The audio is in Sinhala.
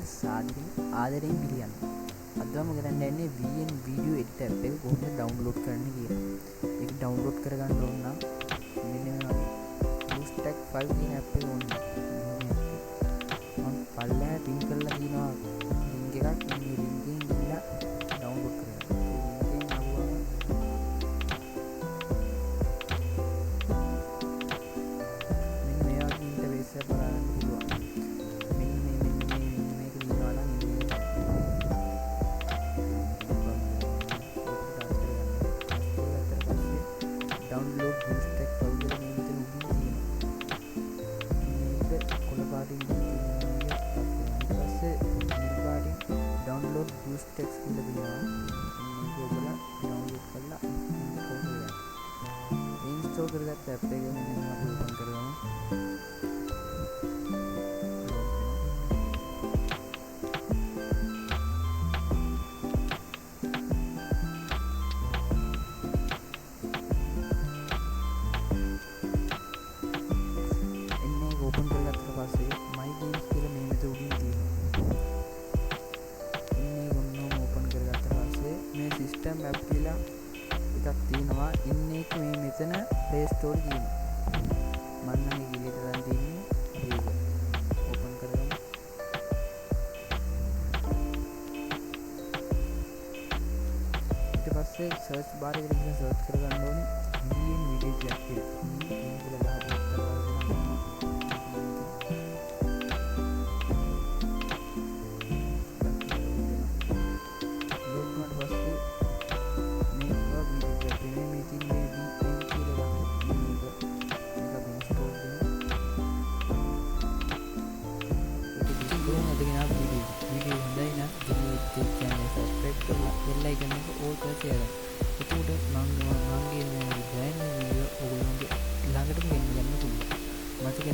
ආදරයෙන් පිළිගන්න. අද මම කරන්න යන්නේ VN video editor app එක කොහොමද download කරන්න කියලා. ඒක download කරගන්න ඕන නම් මෙන්න මේ වගේ BlueStack 5 කියන app එක ඕනේ. මම පල්ලෙහා pin කරලා තියෙනවා link එකක්. මේ link එකෙන් ගිහලා download කරගන්න. download BlueStack 5 කියලා මේ මෙතන උඩින් තියෙනවා. මේක කොළ පාටින් තියෙනවා. ඊට පස්සේ නිල් පාටින් download BlueStack කියලා තියෙනවා. මේක ඔයගොල්ලෝ download කරලා install කරගත්ත app එක මෙන්න අපි open කරගමු. open කරගත්තට පස්සේ my games කියලා මේ මෙතන උඩින් තියෙනවා. ඉන්නේ ඔන්නම open කරගත්ත පස්සේ මේ system app කියලා එකක් තියෙනවා. ඉන්නේ එක මේ මෙතන play store තියෙනවා. මම නම් ඒක ඉලියට දාන් තියන්නේ ඒක. open කරගමු. ඊට පස්සේ search bar එකට ගිහින් search කරගන්න ඕනේ VN video jack කියලා. මේ කියලා දාගත්තා video හොඳයි නම් channel subscribe කරලා bell icon එක all කරලා share කරන්න. එතකොට මගේ brand new video ඔයගොල්ලන්ගේ ළඟටම ගෙන්න ගන්න පුළුවන්. මතක